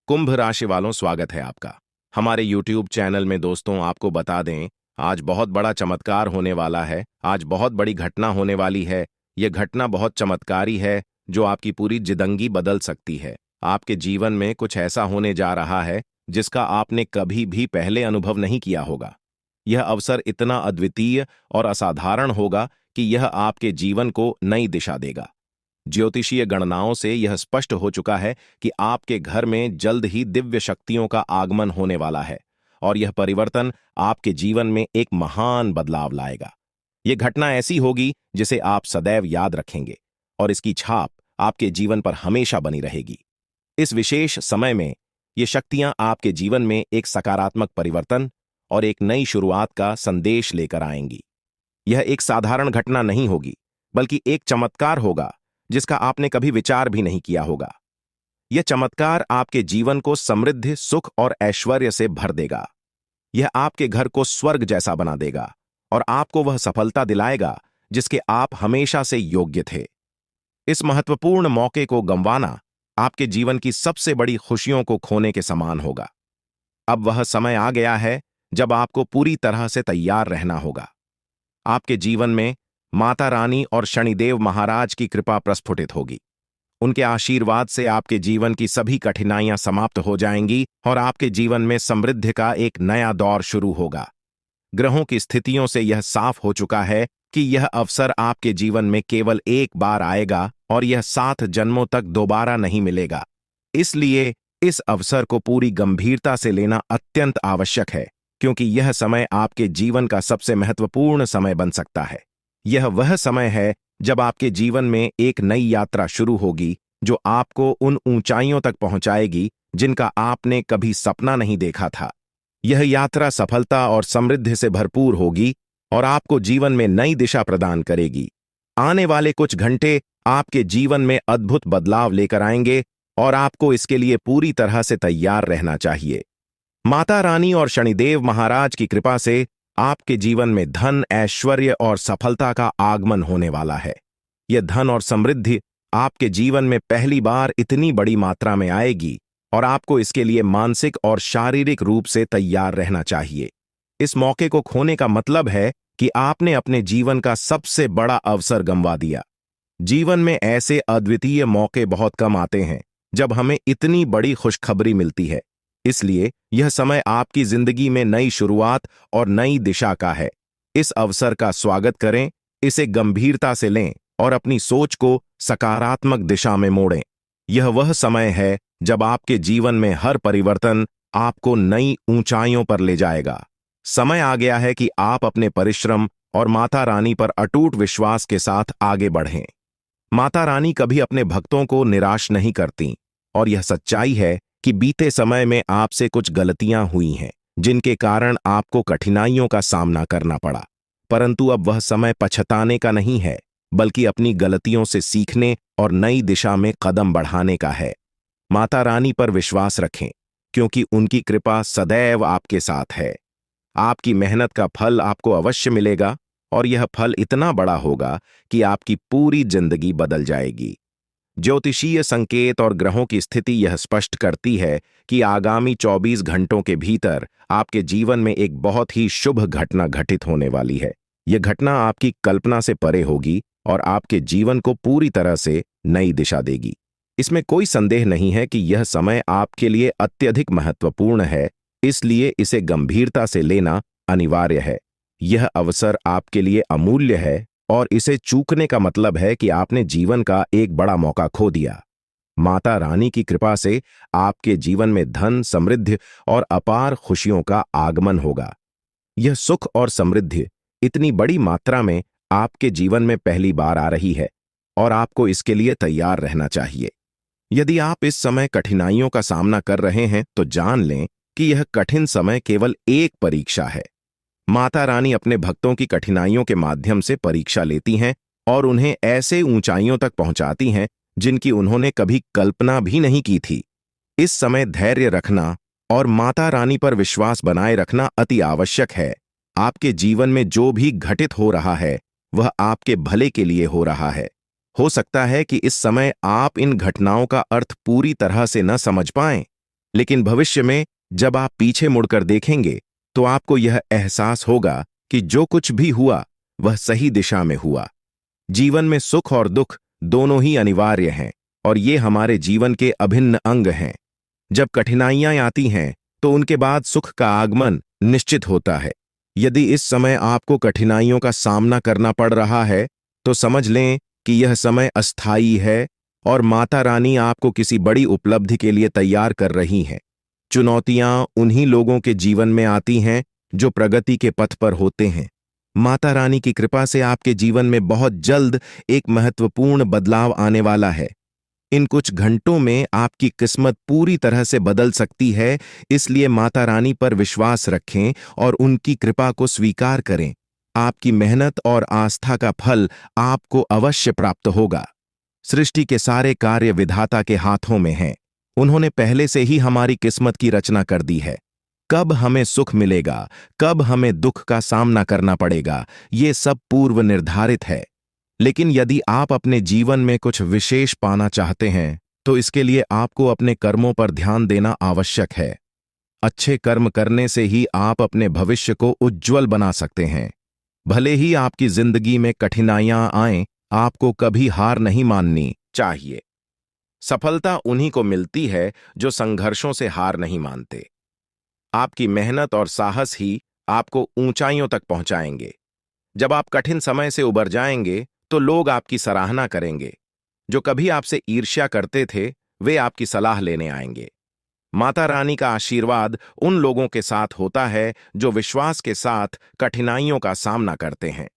कुंभ राशि वालों, स्वागत है आपका हमारे YouTube चैनल में। दोस्तों, आपको बता दें, आज बहुत बड़ा चमत्कार होने वाला है। आज बहुत बड़ी घटना होने वाली है। यह घटना बहुत चमत्कारी है जो आपकी पूरी जिंदगी बदल सकती है। आपके जीवन में कुछ ऐसा होने जा रहा है जिसका आपने कभी भी पहले अनुभव नहीं किया होगा। यह अवसर इतना अद्वितीय और असाधारण होगा कि यह आपके जीवन को नई दिशा देगा। ज्योतिषीय गणनाओं से यह स्पष्ट हो चुका है कि आपके घर में जल्द ही दिव्य शक्तियों का आगमन होने वाला है और यह परिवर्तन आपके जीवन में एक महान बदलाव लाएगा। यह घटना ऐसी होगी जिसे आप सदैव याद रखेंगे और इसकी छाप आपके जीवन पर हमेशा बनी रहेगी। इस विशेष समय में ये शक्तियां आपके जीवन में एक सकारात्मक परिवर्तन और एक नई शुरुआत का संदेश लेकर आएंगी। यह एक साधारण घटना नहीं होगी, बल्कि एक चमत्कार होगा जिसका आपने कभी विचार भी नहीं किया होगा। यह चमत्कार आपके जीवन को समृद्धि, सुख और ऐश्वर्य से भर देगा। यह आपके घर को स्वर्ग जैसा बना देगा और आपको वह सफलता दिलाएगा जिसके आप हमेशा से योग्य थे। इस महत्वपूर्ण मौके को गंवाना आपके जीवन की सबसे बड़ी खुशियों को खोने के समान होगा। अब वह समय आ गया है जब आपको पूरी तरह से तैयार रहना होगा। आपके जीवन में माता रानी और शनिदेव महाराज की कृपा प्रस्फुटित होगी। उनके आशीर्वाद से आपके जीवन की सभी कठिनाइयां समाप्त हो जाएंगी और आपके जीवन में समृद्धि का एक नया दौर शुरू होगा। ग्रहों की स्थितियों से यह साफ हो चुका है कि यह अवसर आपके जीवन में केवल एक बार आएगा और यह 7 जन्मों तक दोबारा नहीं मिलेगा। इसलिए इस अवसर को पूरी गंभीरता से लेना अत्यंत आवश्यक है, क्योंकि यह समय आपके जीवन का सबसे महत्वपूर्ण समय बन सकता है। यह वह समय है जब आपके जीवन में एक नई यात्रा शुरू होगी जो आपको उन ऊंचाइयों तक पहुंचाएगी जिनका आपने कभी सपना नहीं देखा था। यह यात्रा सफलता और समृद्धि से भरपूर होगी और आपको जीवन में नई दिशा प्रदान करेगी। आने वाले कुछ घंटे आपके जीवन में अद्भुत बदलाव लेकर आएंगे और आपको इसके लिए पूरी तरह से तैयार रहना चाहिए। माता रानी और शनिदेव महाराज की कृपा से आपके जीवन में धन, ऐश्वर्य और सफलता का आगमन होने वाला है। यह धन और समृद्धि आपके जीवन में पहली बार इतनी बड़ी मात्रा में आएगी और आपको इसके लिए मानसिक और शारीरिक रूप से तैयार रहना चाहिए। इस मौके को खोने का मतलब है कि आपने अपने जीवन का सबसे बड़ा अवसर गंवा दिया। जीवन में ऐसे अद्वितीय मौके बहुत कम आते हैं जब हमें इतनी बड़ी खुशखबरी मिलती है। इसलिए यह समय आपकी जिंदगी में नई शुरुआत और नई दिशा का है। इस अवसर का स्वागत करें, इसे गंभीरता से लें और अपनी सोच को सकारात्मक दिशा में मोड़ें। यह वह समय है जब आपके जीवन में हर परिवर्तन आपको नई ऊंचाइयों पर ले जाएगा। समय आ गया है कि आप अपने परिश्रम और माता रानी पर अटूट विश्वास के साथ आगे बढ़ें। माता रानी कभी अपने भक्तों को निराश नहीं करती और यह सच्चाई है कि बीते समय में आपसे कुछ गलतियां हुई हैं जिनके कारण आपको कठिनाइयों का सामना करना पड़ा। परंतु अब वह समय पछताने का नहीं है, बल्कि अपनी गलतियों से सीखने और नई दिशा में कदम बढ़ाने का है। माता रानी पर विश्वास रखें, क्योंकि उनकी कृपा सदैव आपके साथ है। आपकी मेहनत का फल आपको अवश्य मिलेगा और यह फल इतना बड़ा होगा कि आपकी पूरी जिंदगी बदल जाएगी। ज्योतिषीय संकेत और ग्रहों की स्थिति यह स्पष्ट करती है कि आगामी 24 घंटों के भीतर आपके जीवन में एक बहुत ही शुभ घटना घटित होने वाली है। यह घटना आपकी कल्पना से परे होगी और आपके जीवन को पूरी तरह से नई दिशा देगी। इसमें कोई संदेह नहीं है कि यह समय आपके लिए अत्यधिक महत्वपूर्ण है, इसलिए इसे गंभीरता से लेना अनिवार्य है। यह अवसर आपके लिए अमूल्य है और इसे चूकने का मतलब है कि आपने जीवन का एक बड़ा मौका खो दिया। माता रानी की कृपा से आपके जीवन में धन, समृद्धि और अपार खुशियों का आगमन होगा। यह सुख और समृद्धि इतनी बड़ी मात्रा में आपके जीवन में पहली बार आ रही है और आपको इसके लिए तैयार रहना चाहिए। यदि आप इस समय कठिनाइयों का सामना कर रहे हैं तो जान लें कि यह कठिन समय केवल एक परीक्षा है। माता रानी अपने भक्तों की कठिनाइयों के माध्यम से परीक्षा लेती हैं और उन्हें ऐसे ऊंचाइयों तक पहुंचाती हैं जिनकी उन्होंने कभी कल्पना भी नहीं की थी। इस समय धैर्य रखना और माता रानी पर विश्वास बनाए रखना अति आवश्यक है। आपके जीवन में जो भी घटित हो रहा है वह आपके भले के लिए हो रहा है। हो सकता है कि इस समय आप इन घटनाओं का अर्थ पूरी तरह से न समझ पाएं, लेकिन भविष्य में जब आप पीछे मुड़कर देखेंगे तो आपको यह एहसास होगा कि जो कुछ भी हुआ वह सही दिशा में हुआ। जीवन में सुख और दुख दोनों ही अनिवार्य हैं और ये हमारे जीवन के अभिन्न अंग हैं। जब कठिनाइयां आती हैं तो उनके बाद सुख का आगमन निश्चित होता है। यदि इस समय आपको कठिनाइयों का सामना करना पड़ रहा है तो समझ लें कि यह समय अस्थायी है और माता रानी आपको किसी बड़ी उपलब्धि के लिए तैयार कर रही हैं। चुनौतियां उन्हीं लोगों के जीवन में आती हैं जो प्रगति के पथ पर होते हैं। माता रानी की कृपा से आपके जीवन में बहुत जल्द एक महत्वपूर्ण बदलाव आने वाला है। इन कुछ घंटों में आपकी किस्मत पूरी तरह से बदल सकती है, इसलिए माता रानी पर विश्वास रखें और उनकी कृपा को स्वीकार करें। आपकी मेहनत और आस्था का फल आपको अवश्य प्राप्त होगा। सृष्टि के सारे कार्य विधाता के हाथों में हैं। उन्होंने पहले से ही हमारी किस्मत की रचना कर दी है। कब हमें सुख मिलेगा, कब हमें दुख का सामना करना पड़ेगा, ये सब पूर्व निर्धारित है। लेकिन यदि आप अपने जीवन में कुछ विशेष पाना चाहते हैं तो इसके लिए आपको अपने कर्मों पर ध्यान देना आवश्यक है। अच्छे कर्म करने से ही आप अपने भविष्य को उज्ज्वल बना सकते हैं। भले ही आपकी जिंदगी में कठिनाइयां आएं, आपको कभी हार नहीं माननी चाहिए। सफलता उन्हीं को मिलती है जो संघर्षों से हार नहीं मानते। आपकी मेहनत और साहस ही आपको ऊंचाइयों तक पहुंचाएंगे। जब आप कठिन समय से उबर जाएंगे तो लोग आपकी सराहना करेंगे। जो कभी आपसे ईर्ष्या करते थे वे आपकी सलाह लेने आएंगे। माता रानी का आशीर्वाद उन लोगों के साथ होता है जो विश्वास के साथ कठिनाइयों का सामना करते हैं।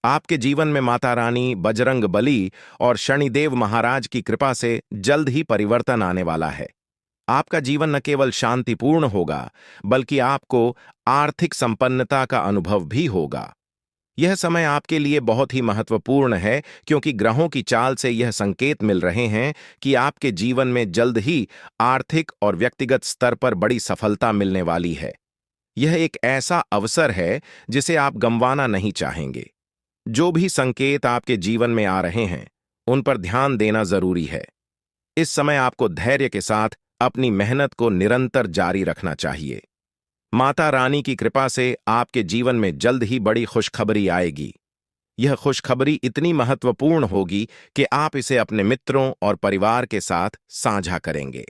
आपके जीवन में माता रानी, बजरंग बली और शनिदेव महाराज की कृपा से जल्द ही परिवर्तन आने वाला है। आपका जीवन न केवल शांतिपूर्ण होगा बल्कि आपको आर्थिक संपन्नता का अनुभव भी होगा। यह समय आपके लिए बहुत ही महत्वपूर्ण है क्योंकि ग्रहों की चाल से यह संकेत मिल रहे हैं कि आपके जीवन में जल्द ही आर्थिक और व्यक्तिगत स्तर पर बड़ी सफलता मिलने वाली है। यह एक ऐसा अवसर है जिसे आप गंवाना नहीं चाहेंगे। जो भी संकेत आपके जीवन में आ रहे हैं उन पर ध्यान देना जरूरी है। इस समय आपको धैर्य के साथ अपनी मेहनत को निरंतर जारी रखना चाहिए। माता रानी की कृपा से आपके जीवन में जल्द ही बड़ी खुशखबरी आएगी। यह खुशखबरी इतनी महत्वपूर्ण होगी कि आप इसे अपने मित्रों और परिवार के साथ साझा करेंगे।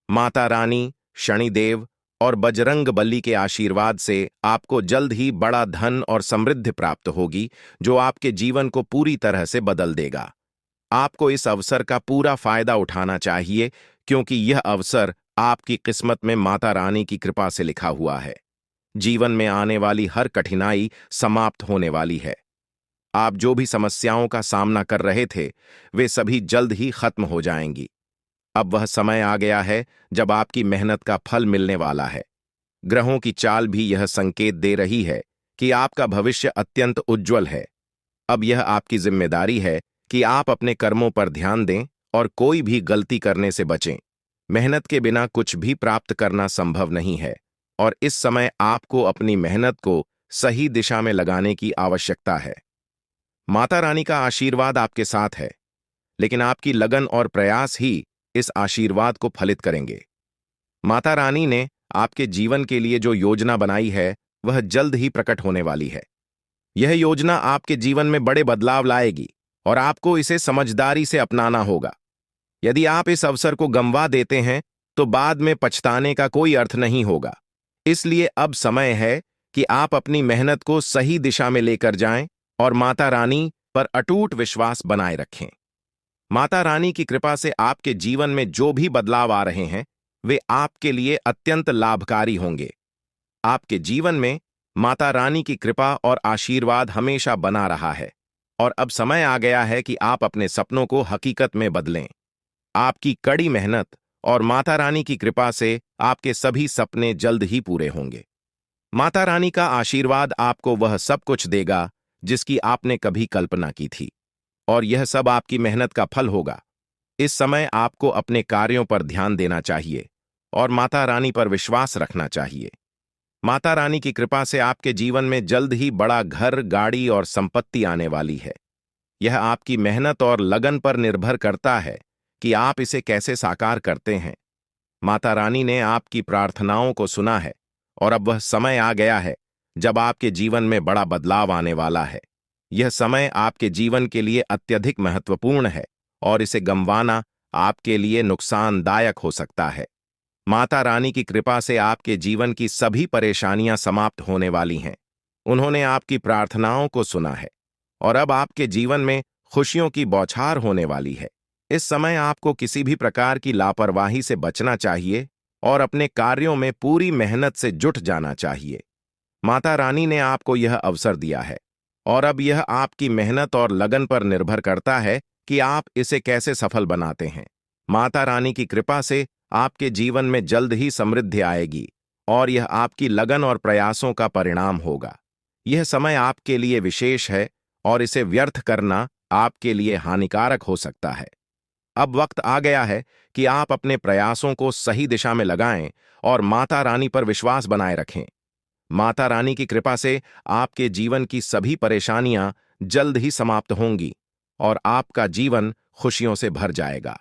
माता रानी, शनिदेव और बजरंग बली के आशीर्वाद से आपको जल्द ही बड़ा धन और समृद्धि प्राप्त होगी जो आपके जीवन को पूरी तरह से बदल देगा। आपको इस अवसर का पूरा फायदा उठाना चाहिए क्योंकि यह अवसर आपकी किस्मत में माता रानी की कृपा से लिखा हुआ है। जीवन में आने वाली हर कठिनाई समाप्त होने वाली है। आप जो भी समस्याओं का सामना कर रहे थे वे सभी जल्द ही खत्म हो जाएंगी। अब वह समय आ गया है जब आपकी मेहनत का फल मिलने वाला है। ग्रहों की चाल भी यह संकेत दे रही है कि आपका भविष्य अत्यंत उज्ज्वल है। अब यह आपकी जिम्मेदारी है कि आप अपने कर्मों पर ध्यान दें और कोई भी गलती करने से बचें। मेहनत के बिना कुछ भी प्राप्त करना संभव नहीं है और इस समय आपको अपनी मेहनत को सही दिशा में लगाने की आवश्यकता है। माता रानी का आशीर्वाद आपके साथ है, लेकिन आपकी लगन और प्रयास ही इस आशीर्वाद को फलित करेंगे। माता रानी ने आपके जीवन के लिए जो योजना बनाई है वह जल्द ही प्रकट होने वाली है। यह योजना आपके जीवन में बड़े बदलाव लाएगी और आपको इसे समझदारी से अपनाना होगा। यदि आप इस अवसर को गंवा देते हैं तो बाद में पछताने का कोई अर्थ नहीं होगा। इसलिए अब समय है कि आप अपनी मेहनत को सही दिशा में लेकर जाएं और माता रानी पर अटूट विश्वास बनाए रखें। माता रानी की कृपा से आपके जीवन में जो भी बदलाव आ रहे हैं वे आपके लिए अत्यंत लाभकारी होंगे। आपके जीवन में माता रानी की कृपा और आशीर्वाद हमेशा बना रहा है और अब समय आ गया है कि आप अपने सपनों को हकीकत में बदलें। आपकी कड़ी मेहनत और माता रानी की कृपा से आपके सभी सपने जल्द ही पूरे होंगे। माता रानी का आशीर्वाद आपको वह सब कुछ देगा जिसकी आपने कभी कल्पना की थी और यह सब आपकी मेहनत का फल होगा। इस समय आपको अपने कार्यों पर ध्यान देना चाहिए और माता रानी पर विश्वास रखना चाहिए। माता रानी की कृपा से आपके जीवन में जल्द ही बड़ा घर, गाड़ी और संपत्ति आने वाली है। यह आपकी मेहनत और लगन पर निर्भर करता है कि आप इसे कैसे साकार करते हैं। माता रानी ने आपकी प्रार्थनाओं को सुना है और अब वह समय आ गया है जब आपके जीवन में बड़ा बदलाव आने वाला है। यह समय आपके जीवन के लिए अत्यधिक महत्वपूर्ण है और इसे गंवाना आपके लिए नुकसानदायक हो सकता है। माता रानी की कृपा से आपके जीवन की सभी परेशानियां समाप्त होने वाली हैं। उन्होंने आपकी प्रार्थनाओं को सुना है और अब आपके जीवन में खुशियों की बौछार होने वाली है। इस समय आपको किसी भी प्रकार की लापरवाही से बचना चाहिए और अपने कार्यों में पूरी मेहनत से जुट जाना चाहिए। माता रानी ने आपको यह अवसर दिया है और अब यह आपकी मेहनत और लगन पर निर्भर करता है कि आप इसे कैसे सफल बनाते हैं। माता रानी की कृपा से आपके जीवन में जल्द ही समृद्धि आएगी और यह आपकी लगन और प्रयासों का परिणाम होगा। यह समय आपके लिए विशेष है और इसे व्यर्थ करना आपके लिए हानिकारक हो सकता है। अब वक्त आ गया है कि आप अपने प्रयासों को सही दिशा में लगाएं और माता रानी पर विश्वास बनाए रखें। माता रानी की कृपा से आपके जीवन की सभी परेशानियां जल्द ही समाप्त होंगी और आपका जीवन खुशियों से भर जाएगा।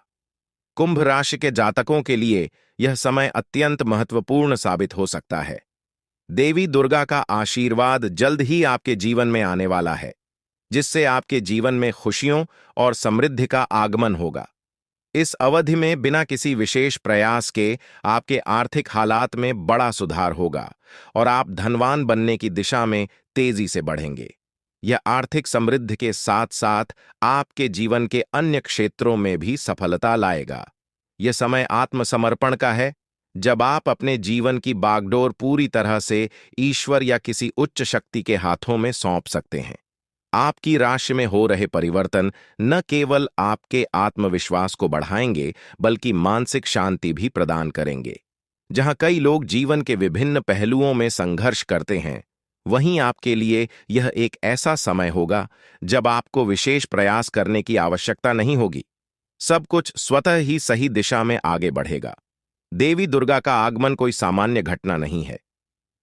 कुंभ राशि के जातकों के लिए यह समय अत्यंत महत्वपूर्ण साबित हो सकता है। देवी दुर्गा का आशीर्वाद जल्द ही आपके जीवन में आने वाला है, जिससे आपके जीवन में खुशियों और समृद्धि का आगमन होगा। इस अवधि में बिना किसी विशेष प्रयास के आपके आर्थिक हालात में बड़ा सुधार होगा और आप धनवान बनने की दिशा में तेजी से बढ़ेंगे। यह आर्थिक समृद्धि के साथ साथ आपके जीवन के अन्य क्षेत्रों में भी सफलता लाएगा। यह समय आत्मसमर्पण का है, जब आप अपने जीवन की बागडोर पूरी तरह से ईश्वर या किसी उच्च शक्ति के हाथों में सौंप सकते हैं। आपकी राशि में हो रहे परिवर्तन न केवल आपके आत्मविश्वास को बढ़ाएंगे, बल्कि मानसिक शांति भी प्रदान करेंगे। जहां कई लोग जीवन के विभिन्न पहलुओं में संघर्ष करते हैं, वहीं आपके लिए यह एक ऐसा समय होगा जब आपको विशेष प्रयास करने की आवश्यकता नहीं होगी। सब कुछ स्वतः ही सही दिशा में आगे बढ़ेगा। देवी दुर्गा का आगमन कोई सामान्य घटना नहीं है।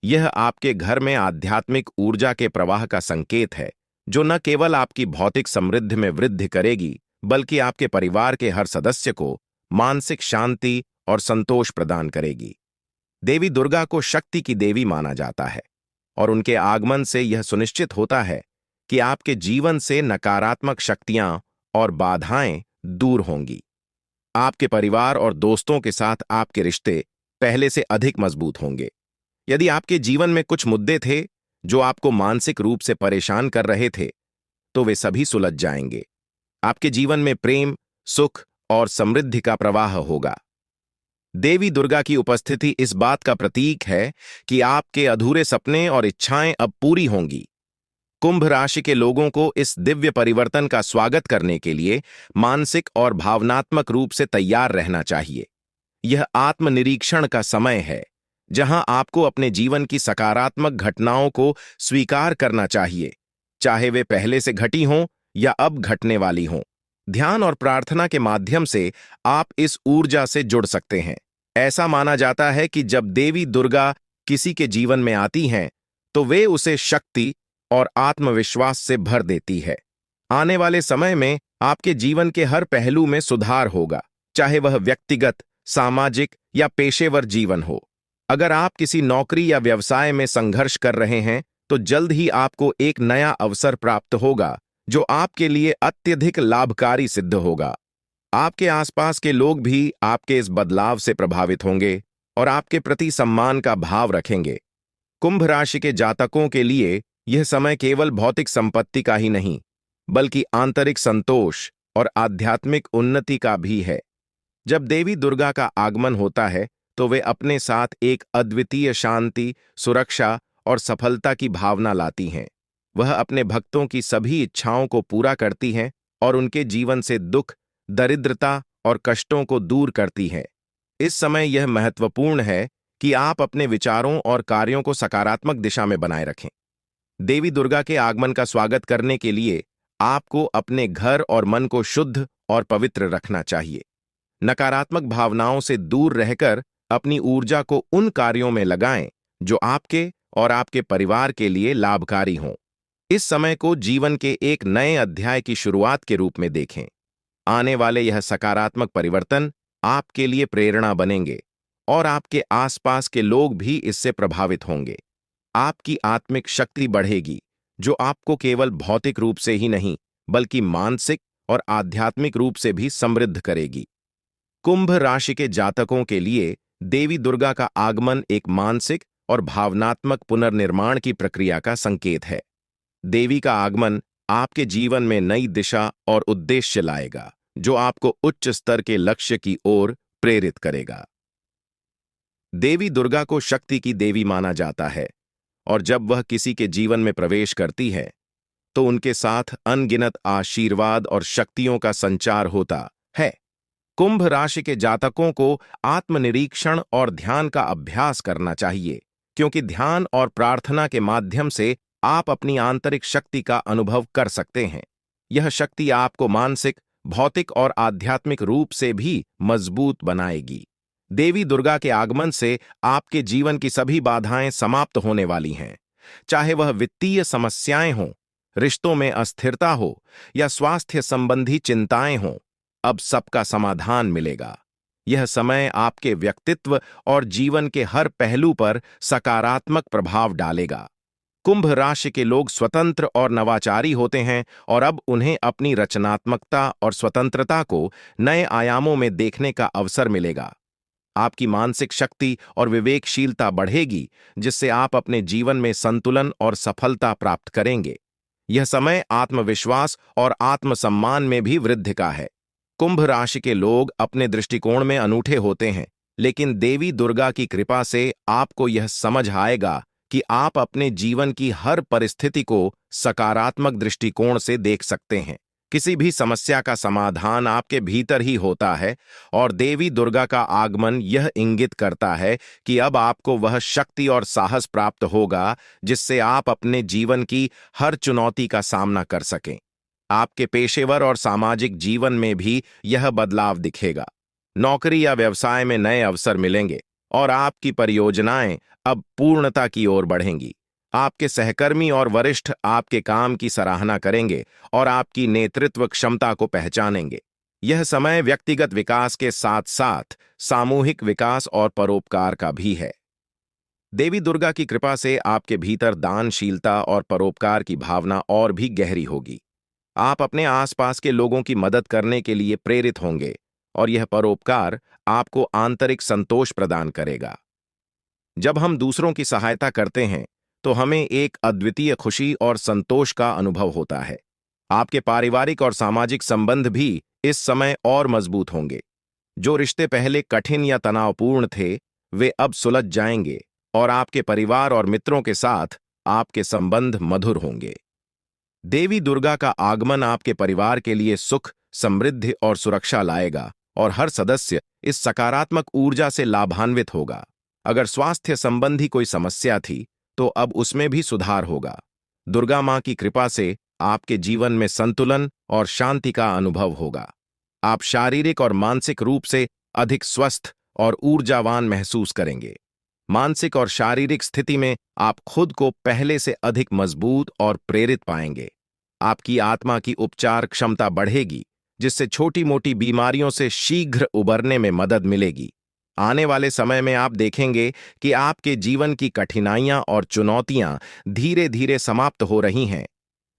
यह आपके घर में आध्यात्मिक ऊर्जा के प्रवाह का संकेत है, जो न केवल आपकी भौतिक समृद्धि में वृद्धि करेगी, बल्कि आपके परिवार के हर सदस्य को मानसिक शांति और संतोष प्रदान करेगी। देवी दुर्गा को शक्ति की देवी माना जाता है और उनके आगमन से यह सुनिश्चित होता है कि आपके जीवन से नकारात्मक शक्तियां और बाधाएं दूर होंगी। आपके परिवार और दोस्तों के साथ आपके रिश्ते पहले से अधिक मजबूत होंगे। यदि आपके जीवन में कुछ मुद्दे थे जो आपको मानसिक रूप से परेशान कर रहे थे, तो वे सभी सुलझ जाएंगे। आपके जीवन में प्रेम, सुख और समृद्धि का प्रवाह होगा। देवी दुर्गा की उपस्थिति इस बात का प्रतीक है कि आपके अधूरे सपने और इच्छाएं अब पूरी होंगी। कुंभ राशि के लोगों को इस दिव्य परिवर्तन का स्वागत करने के लिए मानसिक और भावनात्मक रूप से तैयार रहना चाहिए। यह आत्मनिरीक्षण का समय है, जहां आपको अपने जीवन की सकारात्मक घटनाओं को स्वीकार करना चाहिए, चाहे वे पहले से घटी हों या अब घटने वाली हों। ध्यान और प्रार्थना के माध्यम से आप इस ऊर्जा से जुड़ सकते हैं। ऐसा माना जाता है कि जब देवी दुर्गा किसी के जीवन में आती हैं, तो वे उसे शक्ति और आत्मविश्वास से भर देती है। आने वाले समय में आपके जीवन के हर पहलू में सुधार होगा, चाहे वह व्यक्तिगत, सामाजिक या पेशेवर जीवन हो। अगर आप किसी नौकरी या व्यवसाय में संघर्ष कर रहे हैं, तो जल्द ही आपको एक नया अवसर प्राप्त होगा, जो आपके लिए अत्यधिक लाभकारी सिद्ध होगा। आपके आसपास के लोग भी आपके इस बदलाव से प्रभावित होंगे और आपके प्रति सम्मान का भाव रखेंगे। कुंभ राशि के जातकों के लिए यह समय केवल भौतिक संपत्ति का ही नहीं, बल्कि आंतरिक संतोष और आध्यात्मिक उन्नति का भी है। जब देवी दुर्गा का आगमन होता है, तो वे अपने साथ एक अद्वितीय शांति, सुरक्षा और सफलता की भावना लाती हैं। वह अपने भक्तों की सभी इच्छाओं को पूरा करती हैं और उनके जीवन से दुख, दरिद्रता और कष्टों को दूर करती हैं। इस समय यह महत्वपूर्ण है कि आप अपने विचारों और कार्यों को सकारात्मक दिशा में बनाए रखें। देवी दुर्गा के आगमन का स्वागत करने के लिए आपको अपने घर और मन को शुद्ध और पवित्र रखना चाहिए। नकारात्मक भावनाओं से दूर रहकर अपनी ऊर्जा को उन कार्यों में लगाएं जो आपके और आपके परिवार के लिए लाभकारी हों। इस समय को जीवन के एक नए अध्याय की शुरुआत के रूप में देखें। आने वाले यह सकारात्मक परिवर्तन आपके लिए प्रेरणा बनेंगे और आपके आसपास के लोग भी इससे प्रभावित होंगे। आपकी आत्मिक शक्ति बढ़ेगी, जो आपको केवल भौतिक रूप से ही नहीं, बल्कि मानसिक और आध्यात्मिक रूप से भी समृद्ध करेगी। कुंभ राशि के जातकों के लिए देवी दुर्गा का आगमन एक मानसिक और भावनात्मक पुनर्निर्माण की प्रक्रिया का संकेत है। देवी का आगमन आपके जीवन में नई दिशा और उद्देश्य लाएगा, जो आपको उच्च स्तर के लक्ष्य की ओर प्रेरित करेगा। देवी दुर्गा को शक्ति की देवी माना जाता है, और जब वह किसी के जीवन में प्रवेश करती है, तो उनके साथ अनगिनत आशीर्वाद और शक्तियों का संचार होता है। कुंभ राशि के जातकों को आत्मनिरीक्षण और ध्यान का अभ्यास करना चाहिए, क्योंकि ध्यान और प्रार्थना के माध्यम से आप अपनी आंतरिक शक्ति का अनुभव कर सकते हैं। यह शक्ति आपको मानसिक, भौतिक और आध्यात्मिक रूप से भी मजबूत बनाएगी। देवी दुर्गा के आगमन से आपके जीवन की सभी बाधाएं समाप्त होने वाली हैं। चाहे वह वित्तीय समस्याएं हों, रिश्तों में अस्थिरता हो या स्वास्थ्य संबंधी चिंताएं हों, अब सबका समाधान मिलेगा। यह समय आपके व्यक्तित्व और जीवन के हर पहलू पर सकारात्मक प्रभाव डालेगा। कुंभ राशि के लोग स्वतंत्र और नवाचारी होते हैं, और अब उन्हें अपनी रचनात्मकता और स्वतंत्रता को नए आयामों में देखने का अवसर मिलेगा। आपकी मानसिक शक्ति और विवेकशीलता बढ़ेगी, जिससे आप अपने जीवन में संतुलन और सफलता प्राप्त करेंगे। यह समय आत्मविश्वास और आत्मसम्मान में भी वृद्धि का है। कुंभ राशि के लोग अपने दृष्टिकोण में अनूठे होते हैं, लेकिन देवी दुर्गा की कृपा से आपको यह समझ आएगा कि आप अपने जीवन की हर परिस्थिति को सकारात्मक दृष्टिकोण से देख सकते हैं। किसी भी समस्या का समाधान आपके भीतर ही होता है, और देवी दुर्गा का आगमन यह इंगित करता है कि अब आपको वह शक्ति और साहस प्राप्त होगा जिससे आप अपने जीवन की हर चुनौती का सामना कर सकें। आपके पेशेवर और सामाजिक जीवन में भी यह बदलाव दिखेगा। नौकरी या व्यवसाय में नए अवसर मिलेंगे, और आपकी परियोजनाएं अब पूर्णता की ओर बढ़ेंगी। आपके सहकर्मी और वरिष्ठ आपके काम की सराहना करेंगे और आपकी नेतृत्व क्षमता को पहचानेंगे। यह समय व्यक्तिगत विकास के साथ साथ सामूहिक विकास और परोपकार का भी है। देवी दुर्गा की कृपा से आपके भीतर दानशीलता और परोपकार की भावना और भी गहरी होगी। आप अपने आसपास के लोगों की मदद करने के लिए प्रेरित होंगे, और यह परोपकार आपको आंतरिक संतोष प्रदान करेगा। जब हम दूसरों की सहायता करते हैं, तो हमें एक अद्वितीय खुशी और संतोष का अनुभव होता है। आपके पारिवारिक और सामाजिक संबंध भी इस समय और मजबूत होंगे। जो रिश्ते पहले कठिन या तनावपूर्ण थे, वे अब सुलझ जाएंगे, और आपके परिवार और मित्रों के साथ आपके संबंध मधुर होंगे। देवी दुर्गा का आगमन आपके परिवार के लिए सुख, समृद्धि और सुरक्षा लाएगा, और हर सदस्य इस सकारात्मक ऊर्जा से लाभान्वित होगा। अगर स्वास्थ्य संबंधी कोई समस्या थी, तो अब उसमें भी सुधार होगा। दुर्गा मां की कृपा से आपके जीवन में संतुलन और शांति का अनुभव होगा। आप शारीरिक और मानसिक रूप से अधिक स्वस्थ और ऊर्जावान महसूस करेंगे। मानसिक और शारीरिक स्थिति में आप खुद को पहले से अधिक मजबूत और प्रेरित पाएंगे। आपकी आत्मा की उपचार क्षमता बढ़ेगी, जिससे छोटी-मोटी बीमारियों से शीघ्र उबरने में मदद मिलेगी। आने वाले समय में आप देखेंगे कि आपके जीवन की कठिनाइयां और चुनौतियां धीरे-धीरे समाप्त हो रही हैं।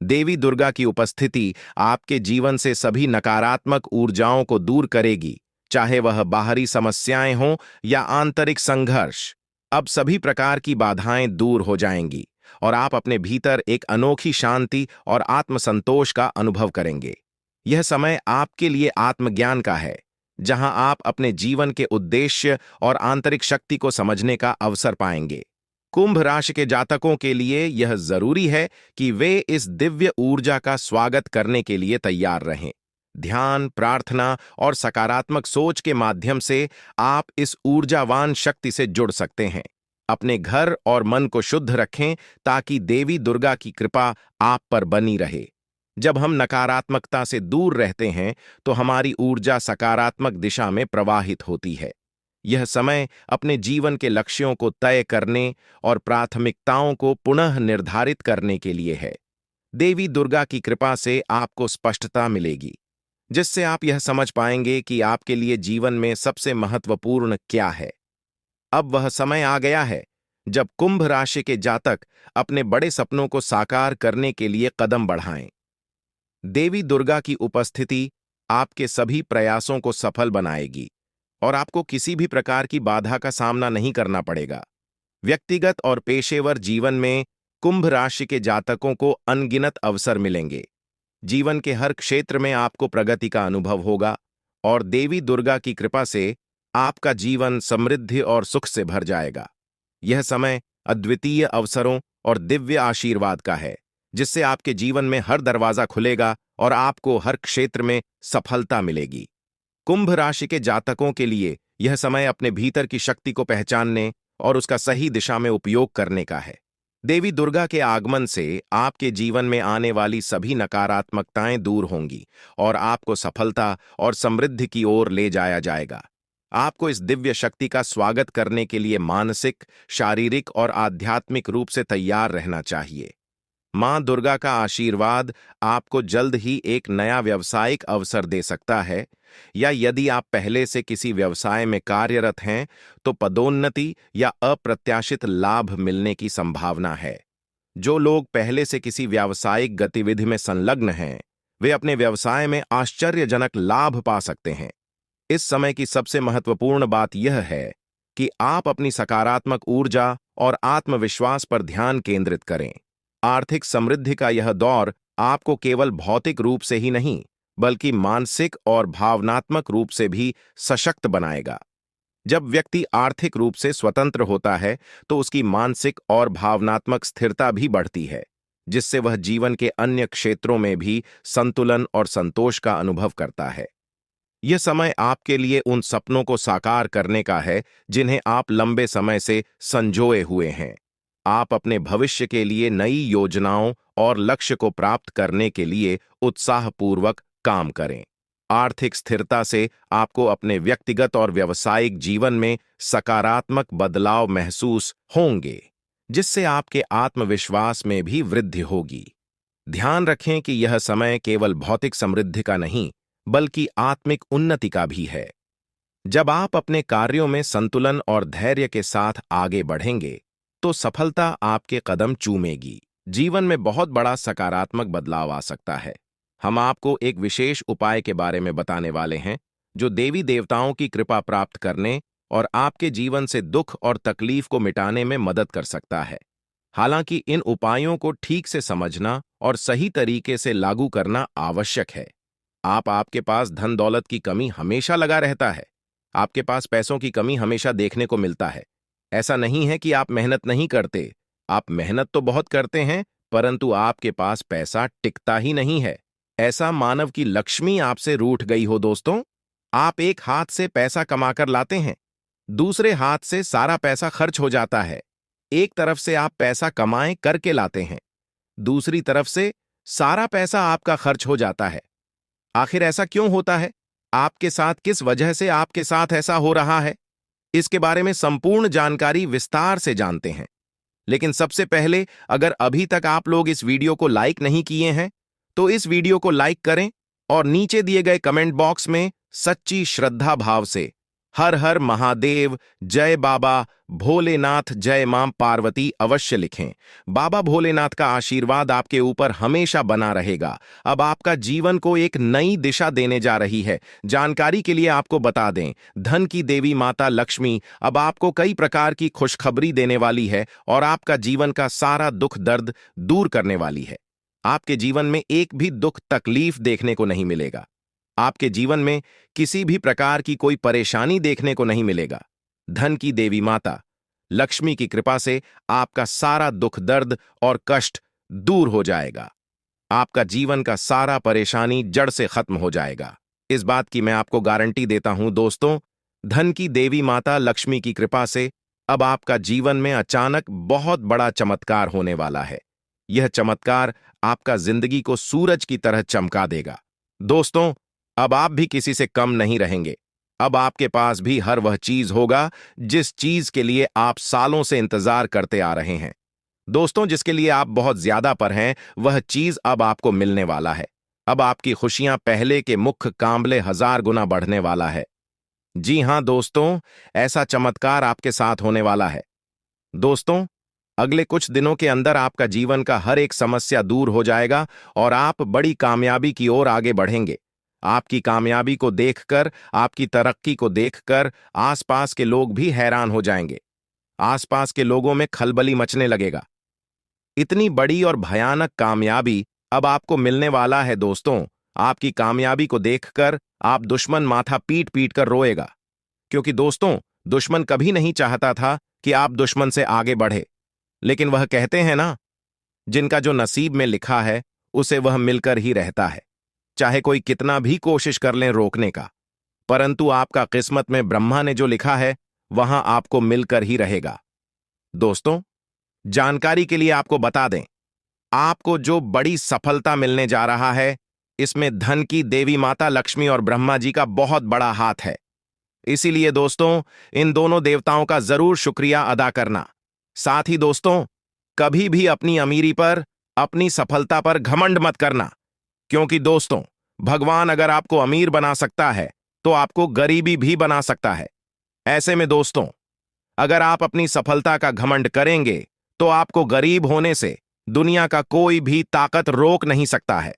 देवी दुर्गा की उपस्थिति आपके जीवन से सभी नकारात्मक ऊर्जाओं को दूर करेगी, चाहे वह बाहरी समस्याएं हों या आंतरिक संघर्ष। अब सभी प्रकार की बाधाएं दूर हो जाएंगी, और आप अपने भीतर एक अनोखी शांति और आत्मसंतोष का अनुभव करेंगे। यह समय आपके लिए आत्मज्ञान का है, जहां आप अपने जीवन के उद्देश्य और आंतरिक शक्ति को समझने का अवसर पाएंगे। कुंभ राशि के जातकों के लिए यह जरूरी है कि वे इस दिव्य ऊर्जा का स्वागत करने के लिए तैयार रहें। ध्यान, प्रार्थना और सकारात्मक सोच के माध्यम से आप इस ऊर्जावान शक्ति से जुड़ सकते हैं। अपने घर और मन को शुद्ध रखें, ताकि देवी दुर्गा की कृपा आप पर बनी रहे। जब हम नकारात्मकता से दूर रहते हैं, तो हमारी ऊर्जा सकारात्मक दिशा में प्रवाहित होती है। यह समय अपने जीवन के लक्ष्यों को तय करने और प्राथमिकताओं को पुनः निर्धारित करने के लिए है। देवी दुर्गा की कृपा से आपको स्पष्टता मिलेगी, जिससे आप यह समझ पाएंगे कि आपके लिए जीवन में सबसे महत्वपूर्ण क्या है। अब वह समय आ गया है जब कुंभ राशि के जातक अपने बड़े सपनों को साकार करने के लिए कदम बढ़ाएं। देवी दुर्गा की उपस्थिति आपके सभी प्रयासों को सफल बनाएगी और आपको किसी भी प्रकार की बाधा का सामना नहीं करना पड़ेगा। व्यक्तिगत और पेशेवर जीवन में कुंभ राशि के जातकों को अनगिनत अवसर मिलेंगे। जीवन के हर क्षेत्र में आपको प्रगति का अनुभव होगा और देवी दुर्गा की कृपा से आपका जीवन समृद्धि और सुख से भर जाएगा। यह समय अद्वितीय अवसरों और दिव्य आशीर्वाद का है, जिससे आपके जीवन में हर दरवाजा खुलेगा और आपको हर क्षेत्र में सफलता मिलेगी। कुंभ राशि के जातकों के लिए यह समय अपने भीतर की शक्ति को पहचानने और उसका सही दिशा में उपयोग करने का है। देवी दुर्गा के आगमन से आपके जीवन में आने वाली सभी नकारात्मकताएं दूर होंगी और आपको सफलता और समृद्धि की ओर ले जाया जाएगा। आपको इस दिव्य शक्ति का स्वागत करने के लिए मानसिक, शारीरिक और आध्यात्मिक रूप से तैयार रहना चाहिए। मां दुर्गा का आशीर्वाद आपको जल्द ही एक नया व्यावसायिक अवसर दे सकता है, या यदि आप पहले से किसी व्यवसाय में कार्यरत हैं तो पदोन्नति या अप्रत्याशित लाभ मिलने की संभावना है। जो लोग पहले से किसी व्यावसायिक गतिविधि में संलग्न हैं, वे अपने व्यवसाय में आश्चर्यजनक लाभ पा सकते हैं। इस समय की सबसे महत्वपूर्ण बात यह है कि आप अपनी सकारात्मक ऊर्जा और आत्मविश्वास पर ध्यान केंद्रित करें। आर्थिक समृद्धि का यह दौर आपको केवल भौतिक रूप से ही नहीं, बल्कि मानसिक और भावनात्मक रूप से भी सशक्त बनाएगा। जब व्यक्ति आर्थिक रूप से स्वतंत्र होता है तो उसकी मानसिक और भावनात्मक स्थिरता भी बढ़ती है, जिससे वह जीवन के अन्य क्षेत्रों में भी संतुलन और संतोष का अनुभव करता है। यह समय आपके लिए उन सपनों को साकार करने का है जिन्हें आप लंबे समय से संजोए हुए हैं। आप अपने भविष्य के लिए नई योजनाओं और लक्ष्य को प्राप्त करने के लिए उत्साहपूर्वक काम करें। आर्थिक स्थिरता से आपको अपने व्यक्तिगत और व्यावसायिक जीवन में सकारात्मक बदलाव महसूस होंगे, जिससे आपके आत्मविश्वास में भी वृद्धि होगी। ध्यान रखें कि यह समय केवल भौतिक समृद्धि का नहीं, बल्कि आत्मिक उन्नति का भी है। जब आप अपने कार्यों में संतुलन और धैर्य के साथ आगे बढ़ेंगे तो सफलता आपके कदम चूमेगी। जीवन में बहुत बड़ा सकारात्मक बदलाव आ सकता है। हम आपको एक विशेष उपाय के बारे में बताने वाले हैं जो देवी देवताओं की कृपा प्राप्त करने और आपके जीवन से दुख और तकलीफ को मिटाने में मदद कर सकता है। हालांकि इन उपायों को ठीक से समझना और सही तरीके से लागू करना आवश्यक है। आपके पास धन दौलत की कमी हमेशा लगा रहता है। आपके पास पैसों की कमी हमेशा देखने को मिलता है। ऐसा नहीं है कि आप मेहनत नहीं करते, आप मेहनत तो बहुत करते हैं, परंतु आपके पास पैसा टिकता ही नहीं है। ऐसा मानव की लक्ष्मी आपसे रूठ गई हो दोस्तों। आप एक हाथ से पैसा कमाकर लाते हैं, दूसरे हाथ से सारा पैसा खर्च हो जाता है। एक तरफ से आप पैसा कमाएं करके लाते हैं, दूसरी तरफ से सारा पैसा आपका खर्च हो जाता है। आखिर ऐसा क्यों होता है? आपके साथ किस वजह से आपके साथ ऐसा हो रहा है? इसके बारे में संपूर्ण जानकारी विस्तार से जानते हैं। लेकिन सबसे पहले, अगर अभी तक आप लोग इस वीडियो को लाइक नहीं किए हैं तो इस वीडियो को लाइक करें और नीचे दिए गए कमेंट बॉक्स में सच्ची श्रद्धा भाव से हर हर महादेव, जय बाबा भोलेनाथ, जय मां पार्वती अवश्य लिखें। बाबा भोलेनाथ का आशीर्वाद आपके ऊपर हमेशा बना रहेगा। अब आपका जीवन को एक नई दिशा देने जा रही है। जानकारी के लिए आपको बता दें, धन की देवी माता लक्ष्मी अब आपको कई प्रकार की खुशखबरी देने वाली है और आपका जीवन का सारा दुख दर्द दूर करने वाली है। आपके जीवन में एक भी दुख तकलीफ देखने को नहीं मिलेगा। आपके जीवन में किसी भी प्रकार की कोई परेशानी देखने को नहीं मिलेगा। धन की देवी माता लक्ष्मी की कृपा से आपका सारा दुख दर्द और कष्ट दूर हो जाएगा। आपका जीवन का सारा परेशानी जड़ से खत्म हो जाएगा। इस बात की मैं आपको गारंटी देता हूं दोस्तों। धन की देवी माता लक्ष्मी की कृपा से अब आपका जीवन में अचानक बहुत बड़ा चमत्कार होने वाला है। यह चमत्कार आपका जिंदगी को सूरज की तरह चमका देगा। दोस्तों, अब आप भी किसी से कम नहीं रहेंगे। अब आपके पास भी हर वह चीज होगा जिस चीज के लिए आप सालों से इंतजार करते आ रहे हैं। दोस्तों, जिसके लिए आप बहुत ज्यादा पर हैं, वह चीज अब आपको मिलने वाला है। अब आपकी खुशियां पहले के मुख्य कांबले 1000 गुना बढ़ने वाला है। जी हाँ दोस्तों, ऐसा चमत्कार आपके साथ होने वाला है। दोस्तों, अगले कुछ दिनों के अंदर आपका जीवन का हर एक समस्या दूर हो जाएगा और आप बड़ी कामयाबी की ओर आगे बढ़ेंगे। आपकी कामयाबी को देखकर, आपकी तरक्की को देखकर आसपास के लोग भी हैरान हो जाएंगे। आसपास के लोगों में खलबली मचने लगेगा। इतनी बड़ी और भयानक कामयाबी अब आपको मिलने वाला है दोस्तों। आपकी कामयाबी को देखकर आप दुश्मन माथा पीट पीट कर रोएगा, क्योंकि दोस्तों, दुश्मन कभी नहीं चाहता था कि आप दुश्मन से आगे बढ़े। लेकिन वह कहते हैं ना, जिनका जो नसीब में लिखा है उसे वह मिलकर ही रहता है। चाहे कोई कितना भी कोशिश कर लें रोकने का, परंतु आपका किस्मत में ब्रह्मा ने जो लिखा है वहां आपको मिलकर ही रहेगा। दोस्तों, जानकारी के लिए आपको बता दें, आपको जो बड़ी सफलता मिलने जा रहा है, इसमें धन की देवी माता लक्ष्मी और ब्रह्मा जी का बहुत बड़ा हाथ है। इसीलिए दोस्तों, इन दोनों देवताओं का जरूर शुक्रिया अदा करना। साथ ही दोस्तों, कभी भी अपनी अमीरी पर, अपनी सफलता पर घमंड मत करना, क्योंकि दोस्तों, भगवान अगर आपको अमीर बना सकता है तो आपको गरीबी भी बना सकता है। ऐसे में दोस्तों, अगर आप अपनी सफलता का घमंड करेंगे तो आपको गरीब होने से दुनिया का कोई भी ताकत रोक नहीं सकता है।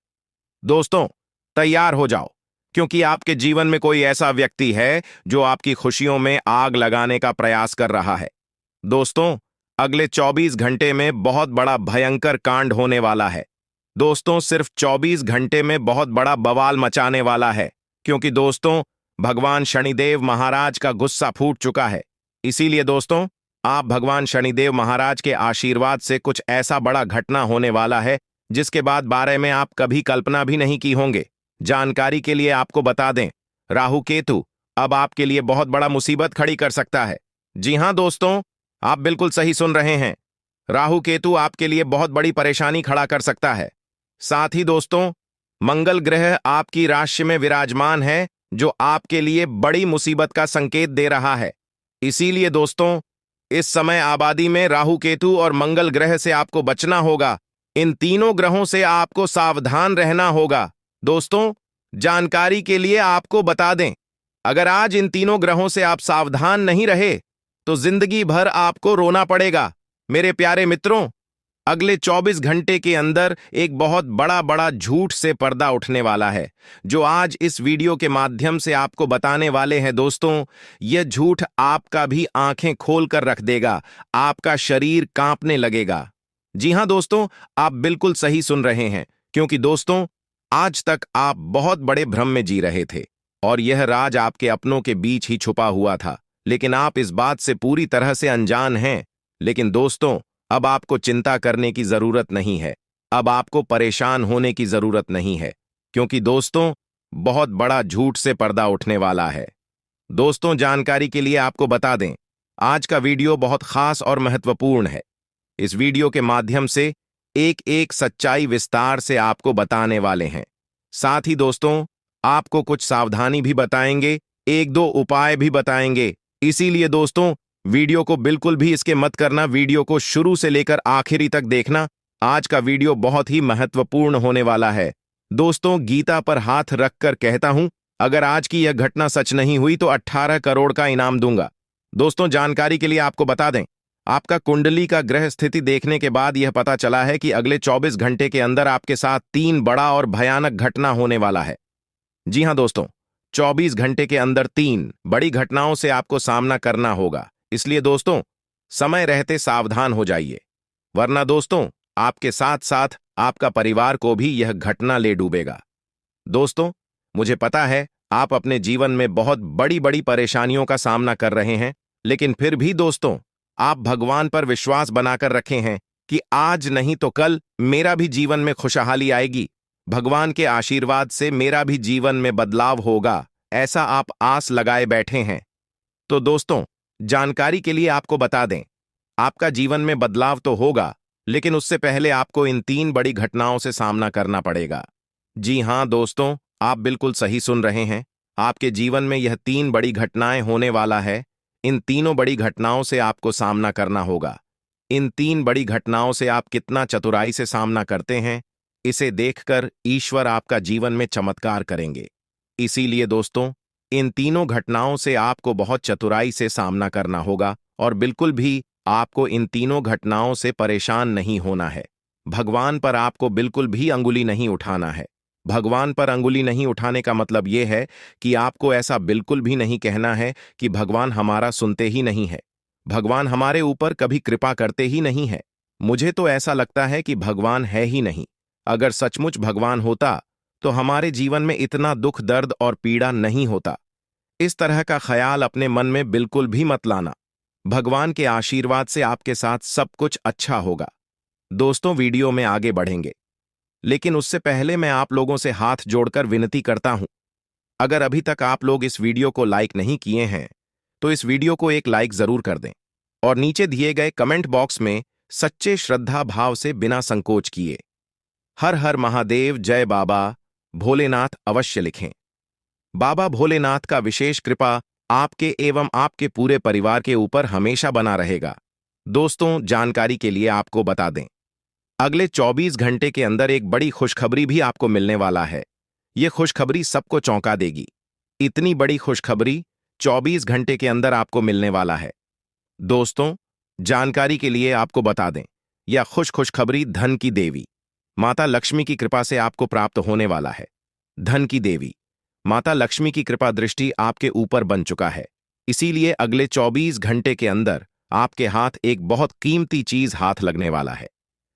दोस्तों, तैयार हो जाओ, क्योंकि आपके जीवन में कोई ऐसा व्यक्ति है जो आपकी खुशियों में आग लगाने का प्रयास कर रहा है। दोस्तों, अगले 24 घंटे में बहुत बड़ा भयंकर कांड होने वाला है। दोस्तों, सिर्फ 24 घंटे में बहुत बड़ा बवाल मचाने वाला है, क्योंकि दोस्तों, भगवान शनिदेव महाराज का गुस्सा फूट चुका है। इसीलिए दोस्तों, आप भगवान शनिदेव महाराज के आशीर्वाद से कुछ ऐसा बड़ा घटना होने वाला है जिसके बाद बारे में आप कभी कल्पना भी नहीं की होंगे। जानकारी के लिए आपको बता दें, राहु केतु अब आपके लिए बहुत बड़ा मुसीबत खड़ी कर सकता है। जी हां दोस्तों, आप बिल्कुल सही सुन रहे हैं। राहु केतु आपके लिए बहुत बड़ी परेशानी खड़ा कर सकता है। साथ ही दोस्तों, मंगल ग्रह आपकी राशि में विराजमान है, जो आपके लिए बड़ी मुसीबत का संकेत दे रहा है। इसीलिए दोस्तों, इस समय आबादी में राहु केतु और मंगल ग्रह से आपको बचना होगा। इन तीनों ग्रहों से आपको सावधान रहना होगा। दोस्तों, जानकारी के लिए आपको बता दें, अगर आज इन तीनों ग्रहों से आप सावधान नहीं रहे तो जिंदगी भर आपको रोना पड़ेगा। मेरे प्यारे मित्रों, अगले 24 घंटे के अंदर एक बहुत बड़ा झूठ से पर्दा उठने वाला है, जो आज इस वीडियो के माध्यम से आपको बताने वाले हैं। दोस्तों, यह झूठ आपका भी आंखें खोल कर रख देगा, आपका शरीर कांपने लगेगा। जी हां दोस्तों, आप बिल्कुल सही सुन रहे हैं, क्योंकि दोस्तों, आज तक आप बहुत बड़े भ्रम में जी रहे थे और यह राज आपके अपनों के बीच ही छुपा हुआ था, लेकिन आप इस बात से पूरी तरह से अनजान हैं। लेकिन दोस्तों, अब आपको चिंता करने की जरूरत नहीं है, अब आपको परेशान होने की जरूरत नहीं है, क्योंकि दोस्तों, बहुत बड़ा झूठ से पर्दा उठने वाला है। दोस्तों, जानकारी के लिए आपको बता दें, आज का वीडियो बहुत खास और महत्वपूर्ण है। इस वीडियो के माध्यम से एक एक सच्चाई विस्तार से आपको बताने वाले हैं। साथ ही दोस्तों, आपको कुछ सावधानी भी बताएंगे, एक दो उपाय भी बताएंगे। इसीलिए दोस्तों, वीडियो को बिल्कुल भी इसके मत करना, वीडियो को शुरू से लेकर आखिरी तक देखना। आज का वीडियो बहुत ही महत्वपूर्ण होने वाला है। दोस्तों, गीता पर हाथ रखकर कहता हूं, अगर आज की यह घटना सच नहीं हुई तो 18 करोड़ का इनाम दूंगा। दोस्तों, जानकारी के लिए आपको बता दें, आपका कुंडली का ग्रह स्थिति देखने के बाद यह पता चला है कि अगले 24 घंटे के अंदर आपके साथ 3 बड़ा और भयानक घटना होने वाला है। जी हां दोस्तों, 24 घंटे के अंदर 3 बड़ी घटनाओं से आपको सामना करना होगा। इसलिए दोस्तों, समय रहते सावधान हो जाइए, वरना दोस्तों, आपके साथ साथ आपका परिवार को भी यह घटना ले डूबेगा। दोस्तों, मुझे पता है आप अपने जीवन में बहुत बड़ी बड़ी परेशानियों का सामना कर रहे हैं, लेकिन फिर भी दोस्तों, आप भगवान पर विश्वास बनाकर रखे हैं कि आज नहीं तो कल मेरा भी जीवन में खुशहाली आएगी, भगवान के आशीर्वाद से मेरा भी जीवन में बदलाव होगा, ऐसा आप आस लगाए बैठे हैं। तो दोस्तों, जानकारी के लिए आपको बता दें, आपका जीवन में बदलाव तो होगा, लेकिन उससे पहले आपको इन 3 बड़ी घटनाओं से सामना करना पड़ेगा। जी हां दोस्तों, आप बिल्कुल सही सुन रहे हैं। आपके जीवन में यह 3 बड़ी घटनाएं होने वाला है। इन तीनों बड़ी घटनाओं से आपको सामना करना होगा। इन 3 बड़ी घटनाओं से आप कितना चतुराई से सामना करते हैं, इसे देखकर ईश्वर आपका जीवन में चमत्कार करेंगे। इसीलिए दोस्तों, इन तीनों घटनाओं से आपको बहुत चतुराई से सामना करना होगा और बिल्कुल भी आपको इन तीनों घटनाओं से परेशान नहीं होना है। भगवान पर आपको बिल्कुल भी अंगुली नहीं उठाना है। भगवान पर अंगुली नहीं उठाने का मतलब यह है कि आपको ऐसा बिल्कुल भी नहीं कहना है कि भगवान हमारा सुनते ही नहीं है, भगवान हमारे ऊपर कभी कृपा करते ही नहीं है। मुझे तो ऐसा लगता है कि भगवान है ही नहीं। अगर सचमुच भगवान होता तो हमारे जीवन में इतना दुख दर्द और पीड़ा नहीं होता। इस तरह का ख्याल अपने मन में बिल्कुल भी मत लाना। भगवान के आशीर्वाद से आपके साथ सब कुछ अच्छा होगा। दोस्तों, वीडियो में आगे बढ़ेंगे, लेकिन उससे पहले मैं आप लोगों से हाथ जोड़कर विनती करता हूं, अगर अभी तक आप लोग इस वीडियो को लाइक नहीं किए हैं तो इस वीडियो को एक लाइक जरूर कर दें और नीचे दिए गए कमेंट बॉक्स में सच्चे श्रद्धा भाव से बिना संकोच किए हर हर महादेव जय बाबा भोलेनाथ अवश्य लिखें। बाबा भोलेनाथ का विशेष कृपा आपके एवं आपके पूरे परिवार के ऊपर हमेशा बना रहेगा। दोस्तों, जानकारी के लिए आपको बता दें, अगले 24 घंटे के अंदर एक बड़ी खुशखबरी भी आपको मिलने वाला है। ये खुशखबरी सबको चौंका देगी। इतनी बड़ी खुशखबरी 24 घंटे के अंदर आपको मिलने वाला है। दोस्तों, जानकारी के लिए आपको बता दें, यह खुशखबरी धन की देवी माता लक्ष्मी की कृपा से आपको प्राप्त होने वाला है। धन की देवी माता लक्ष्मी की कृपा दृष्टि आपके ऊपर बन चुका है। इसीलिए अगले 24 घंटे के अंदर आपके हाथ एक बहुत कीमती चीज हाथ लगने वाला है।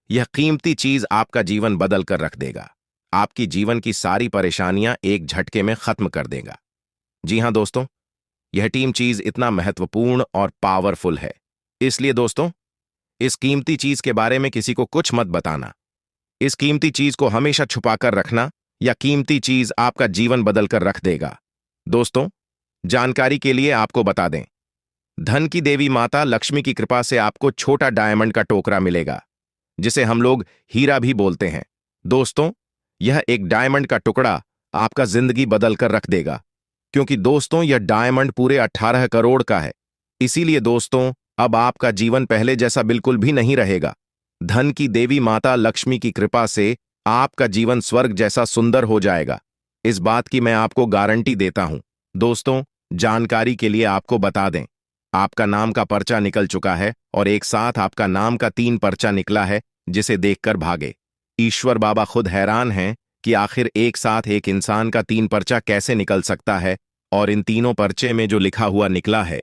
यह कीमती चीज आपका जीवन बदल कर रख देगा। आपकी जीवन की सारी परेशानियां एक झटके में खत्म कर देगा। जी हां दोस्तों, यह टीम चीज इतना महत्वपूर्ण और पावरफुल है। इसलिए दोस्तों, इस कीमती चीज के बारे में किसी को कुछ मत बताना। इस कीमती चीज को हमेशा छुपाकर रखना, या कीमती चीज आपका जीवन बदल कर रख देगा। दोस्तों, जानकारी के लिए आपको बता दें, धन की देवी माता लक्ष्मी की कृपा से आपको छोटा डायमंड का टोकरा मिलेगा, जिसे हम लोग हीरा भी बोलते हैं। दोस्तों, यह एक डायमंड का टुकड़ा आपका जिंदगी बदल कर रख देगा, क्योंकि दोस्तों यह डायमंड पूरे 18 करोड़ का है। इसीलिए दोस्तों, अब आपका जीवन पहले जैसा बिल्कुल भी नहीं रहेगा। धन की देवी माता लक्ष्मी की कृपा से आपका जीवन स्वर्ग जैसा सुंदर हो जाएगा। इस बात की मैं आपको गारंटी देता हूं। दोस्तों, जानकारी के लिए आपको बता दें, आपका नाम का पर्चा निकल चुका है और एक साथ आपका नाम का 3 पर्चा निकला है, जिसे देखकर भागे। ईश्वर बाबा खुद हैरान हैं कि आखिर एक साथ एक इंसान का 3 पर्चा कैसे निकल सकता है, और इन तीनों पर्चे में जो लिखा हुआ निकला है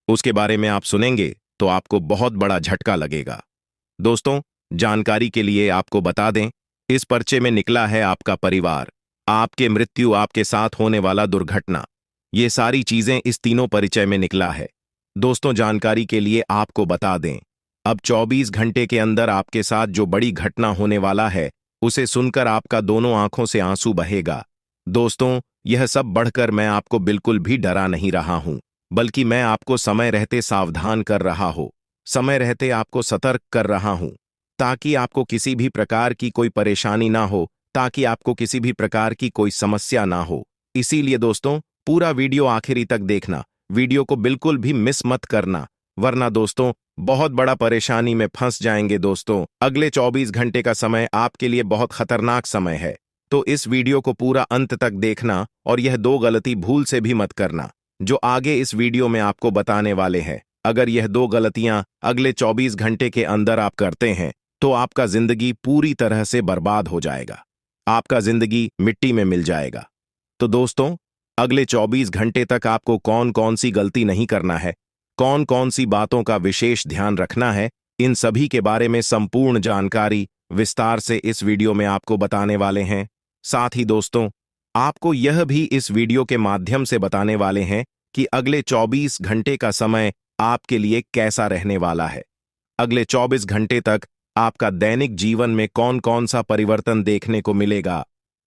उसके बारे में आप सुनेंगे तो आपको बहुत बड़ा झटका लगेगा। दोस्तों, जानकारी के लिए आपको बता दें, इस पर्चे में निकला है आपका परिवार, आपके मृत्यु, आपके साथ होने वाला दुर्घटना, ये सारी चीजें इस तीनों परिचय में निकला है। दोस्तों, जानकारी के लिए आपको बता दें, अब 24 घंटे के अंदर आपके साथ जो बड़ी घटना होने वाला है उसे सुनकर आपका दोनों आंखों से आंसू बहेगा। दोस्तों, यह सब बढ़कर मैं आपको बिल्कुल भी डरा नहीं रहा हूं, बल्कि मैं आपको समय रहते सावधान कर रहा हूं, समय रहते आपको सतर्क कर रहा हूं, ताकि आपको किसी भी प्रकार की कोई परेशानी ना हो, ताकि आपको किसी भी प्रकार की कोई समस्या ना हो। इसीलिए दोस्तों, पूरा वीडियो आखिरी तक देखना, वीडियो को बिल्कुल भी मिस मत करना, वरना दोस्तों बहुत बड़ा परेशानी में फंस जाएंगे। दोस्तों, अगले 24 घंटे का समय आपके लिए बहुत खतरनाक समय है, तो इस वीडियो को पूरा अंत तक देखना और यह 2 गलती भूल से भी मत करना, जो आगे इस वीडियो में आपको बताने वाले हैं। अगर यह 2 गलतियां अगले 24 घंटे के अंदर आप करते हैं तो आपका जिंदगी पूरी तरह से बर्बाद हो जाएगा, आपका जिंदगी मिट्टी में मिल जाएगा। तो दोस्तों, अगले 24 घंटे तक आपको कौन कौन सी गलती नहीं करना है, कौन कौन सी बातों का विशेष ध्यान रखना है, इन सभी के बारे में संपूर्ण जानकारी विस्तार से इस वीडियो में आपको बताने वाले हैं। साथ ही दोस्तों, आपको यह भी इस वीडियो के माध्यम से बताने वाले हैं कि अगले 24 घंटे का समय आपके लिए कैसा रहने वाला है। अगले 24 घंटे तक आपका दैनिक जीवन में कौन कौन सा परिवर्तन देखने को मिलेगा,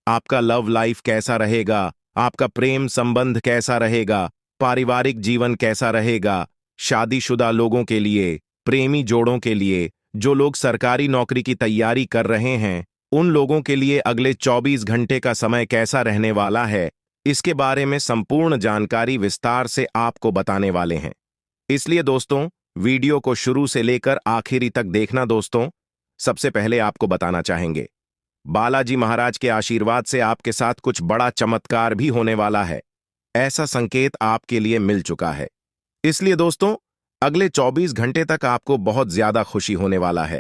आपका लव लाइफ कैसा रहेगा, आपका प्रेम संबंध कैसा रहेगा, पारिवारिक जीवन कैसा रहेगा, शादीशुदा लोगों के लिए, प्रेमी जोड़ों के लिए, जो लोग सरकारी नौकरी की तैयारी कर रहे हैं, उन लोगों के लिए अगले 24 घंटे का समय कैसा रहने वाला है, इसके बारे में संपूर्ण जानकारी विस्तार से आपको बताने वाले हैं। इसलिए दोस्तों, वीडियो को शुरू से लेकर आखिरी तक देखना। दोस्तों, सबसे पहले आपको बताना चाहेंगे, बालाजी महाराज के आशीर्वाद से आपके साथ कुछ बड़ा चमत्कार भी होने वाला है। ऐसा संकेत आपके लिए मिल चुका है। इसलिए दोस्तों, अगले 24 घंटे तक आपको बहुत ज्यादा खुशी होने वाला है।